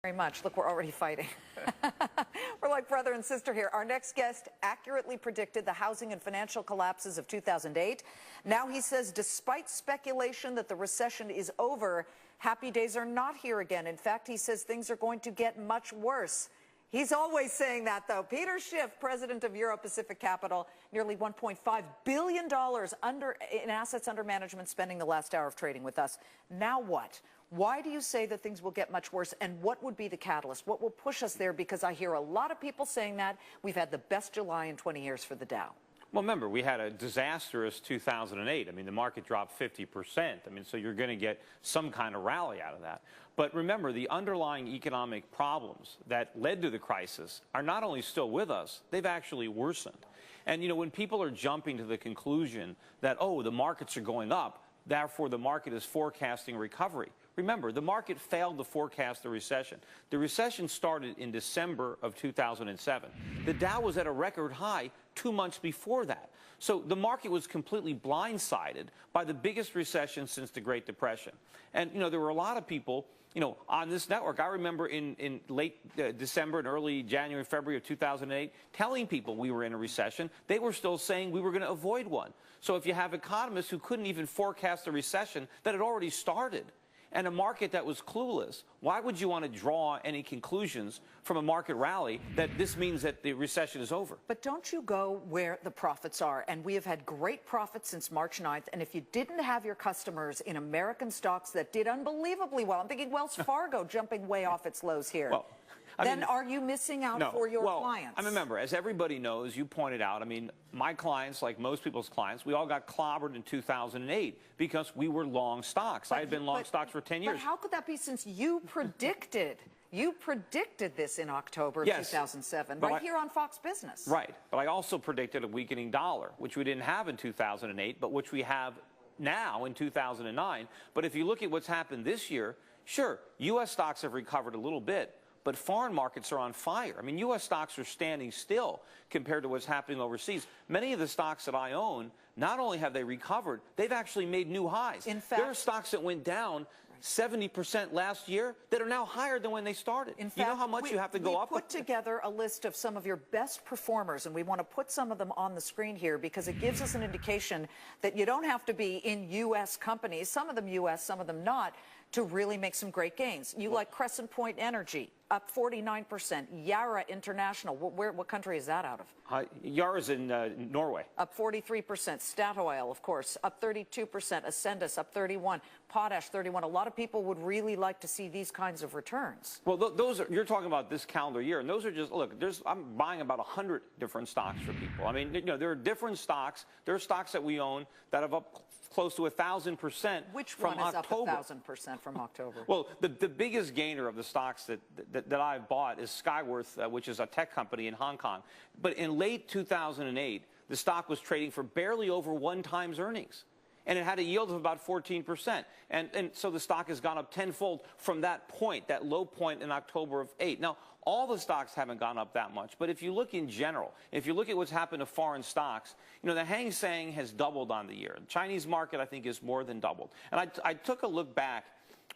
Very much. Look, we're already fighting. We're like brother and sister here. Our next guest accurately predicted the housing and financial collapses of 2008. Now he says, despite speculation that the recession is over, happy days are not here again. In fact, he says things are going to get much worse. He's always saying that, though. Peter Schiff, president of Euro Pacific Capital, nearly $1.5 billion in assets under management, spending the last hour of trading with us. Now what? Why do you say that things will get much worse, and what would be the catalyst? What will push us there? Because I hear a lot of people saying that. We've had the best July in 20 years for the Dow. Well, remember, we had a disastrous 2008. I mean, the market dropped 50%. I mean, so you're going to get some kind of rally out of that. But remember, the underlying economic problems that led to the crisis are not only still with us, they've actually worsened. And, you know, when people are jumping to the conclusion that, oh, the markets are going up, therefore the market is forecasting recovery. Remember, the market failed to forecast the recession. The recession started in December of 2007. The Dow was at a record high 2 months before that. So the market was completely blindsided by the biggest recession since the Great Depression. And, you know, there were a lot of people, you know, on this network. I remember in late December and early January, February of 2008, telling people we were in a recession. They were still saying we were going to avoid one. So if you have economists who couldn't even forecast a recession that had already started, and a market that was clueless, why would you want to draw any conclusions from a market rally that this means that the recession is over? But don't you go where the profits are? And we have had great profits since March 9th. And if you didn't have your customers in American stocks that did unbelievably well, I'm thinking Wells Fargo jumping way off its lows here. Well, then are you missing out for your clients? I remember, as everybody knows, you pointed out, I mean, my clients, like most people's clients, we all got clobbered in 2008 because we were long stocks. I had been long stocks for 10 years. But how could that be, since you predicted this in October of 2007, right here on Fox Business? Right. But I also predicted a weakening dollar, which we didn't have in 2008, but which we have now in 2009. But if you look at what's happened this year, sure, U.S. stocks have recovered a little bit, but foreign markets are on fire. I mean, U.S. stocks are standing still compared to what's happening overseas. Many of the stocks that I own, not only have they recovered, they've actually made new highs. In fact, there are stocks that went down 70% last year that are now higher than when they started. In fact, you know how much you have to go up? We put together a list of some of your best performers, and we want to put some of them on the screen here because it gives us an indication that you don't have to be in U.S. companies, some of them U.S., some of them not, to really make some great gains. You like Crescent Point Energy, up 49%. Yara International, what country is that out of? Yara's in Norway. Up 43%. Statoil, of course, up 32%. Ascendus, up 31%. Potash, 31%. A lot of people would really like to see these kinds of returns. Well, those are, you're talking about this calendar year, and those are just, look, I'm buying about 100 different stocks for people. I mean, you know, there are different stocks. There are stocks that we own that have up close to 1,000% Which from one is October. up 1,000% from October? Well, the biggest gainer of the stocks that I've bought is Skyworth, which is a tech company in Hong Kong. But in late 2008, the stock was trading for barely over 1 times earnings. And it had a yield of about 14%. And so the stock has gone up tenfold from that point, that low point in October of 8. Now, all the stocks haven't gone up that much. But if you look in general, if you look at what's happened to foreign stocks, you know, the Hang Seng has doubled on the year. The Chinese market, I think, is more than doubled. And I took a look back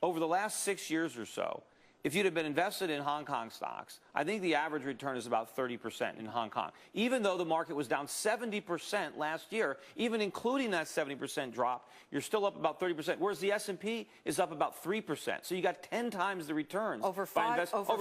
over the last 6 years or so. If you'd have been invested in Hong Kong stocks, I think the average return is about 30% in Hong Kong. Even though the market was down 70% last year, even including that 70% drop, you're still up about 30%, whereas the S&P is up about 3%. So you got 10 times the returns over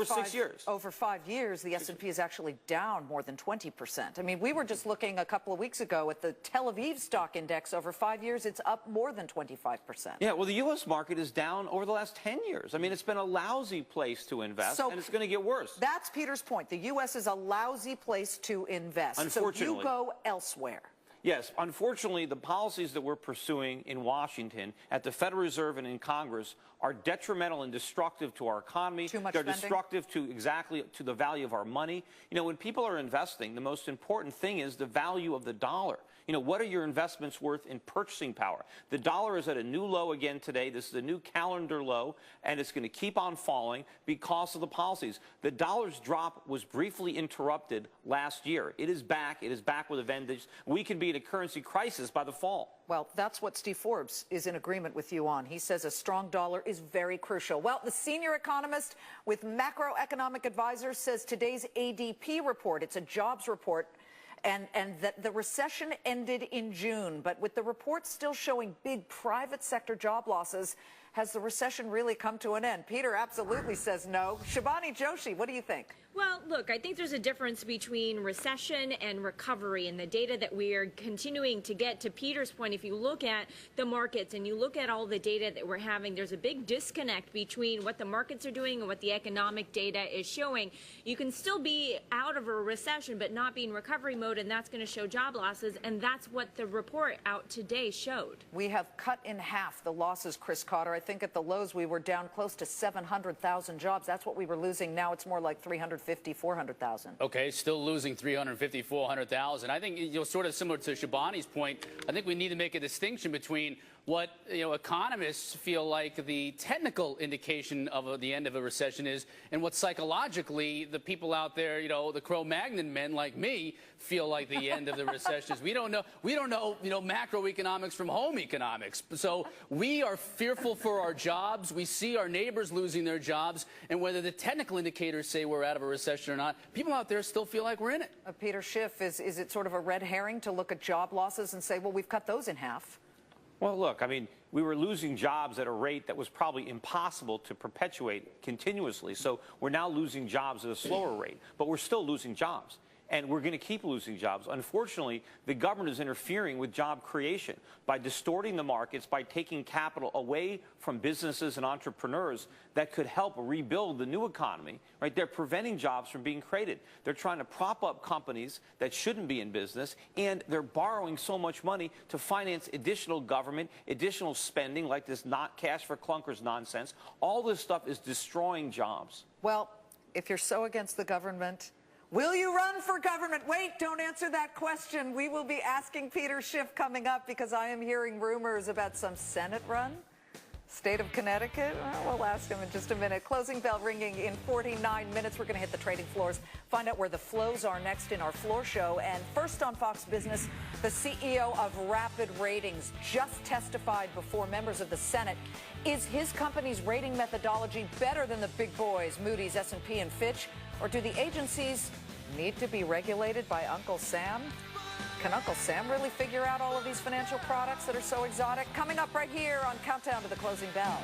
6 years. Over 5 years, the S&P is actually down more than 20%. I mean, we were just looking a couple of weeks ago at the Tel Aviv stock index. Over 5 years, it's up more than 25%. Yeah, well, the U.S. market is down over the last 10 years. I mean, it's been a lousy place to invest, and it's going to get worse. That's Peter's point. The U.S. is a lousy place to invest. Unfortunately. So you go elsewhere. Yes, unfortunately, the policies that we're pursuing in Washington, at the Federal Reserve and in Congress, are detrimental and destructive to our economy. Too much They're spending? destructive to the value of our money. You know, when people are investing, the most important thing is the value of the dollar. You know, what are your investments worth in purchasing power? The dollar is at a new low again today. This is a new calendar low, and it's going to keep on falling because of the policies. The dollar's drop was briefly interrupted last year. It is back. It is back with a vengeance. We could be in a currency crisis by the fall. Well, that's what Steve Forbes is in agreement with you on. He says a strong dollar is very crucial. Well, the senior economist with macroeconomic advisors says today's ADP report, it's a jobs report, and that the recession ended in June. But with the report still showing big private sector job losses, has the recession really come to an end? Peter absolutely says no. Shivani Joshi, what do you think? Well, look, I think there's a difference between recession and recovery, and the data that we are continuing to get. To Peter's point, if you look at the markets and you look at all the data that we're having, there's a big disconnect between what the markets are doing and what the economic data is showing. You can still be out of a recession but not be in recovery mode, and that's going to show job losses, and that's what the report out today showed. We have cut in half the losses, Chris Cotter. I think at the lows we were down close to 700,000 jobs. That's what we were losing. Now it's more like 400,000. Okay, still losing 350, 400,000. I think, sort of similar to Shabani's point, I think we need to make a distinction between what economists feel like the technical indication of the end of a recession is, and what psychologically the people out there, the Cro-Magnon men like me, feel like the end of the recession is. We don't know, macroeconomics from home economics. So we are fearful for our jobs. We see our neighbors losing their jobs, and whether the technical indicators say we're out of a recession or not, people out there still feel like we're in it. Peter Schiff, is it sort of a red herring to look at job losses and say, well, we've cut those in half? Well, look, I mean, we were losing jobs at a rate that was probably impossible to perpetuate continuously. So we're now losing jobs at a slower rate, but we're still losing jobs. And we're going to keep losing jobs. Unfortunately, the government is interfering with job creation by distorting the markets, by taking capital away from businesses and entrepreneurs that could help rebuild the new economy. Right? They're preventing jobs from being created. They're trying to prop up companies that shouldn't be in business, and they're borrowing so much money to finance additional government, additional spending, like this not cash for clunkers nonsense. All this stuff is destroying jobs. Well, if you're so against the government, will you run for government? Wait, don't answer that question. We will be asking Peter Schiff coming up, because I am hearing rumors about some Senate run. State of Connecticut? Well, we'll ask him in just a minute. Closing bell ringing in 49 minutes. We're going to hit the trading floors, find out where the flows are next in our floor show. And first on Fox Business, the CEO of Rapid Ratings just testified before members of the Senate. Is his company's rating methodology better than the big boys, Moody's, S&P, and Fitch? Or do the agencies need to be regulated by Uncle Sam? Can Uncle Sam really figure out all of these financial products that are so exotic? Coming up right here on Countdown to the Closing Bell.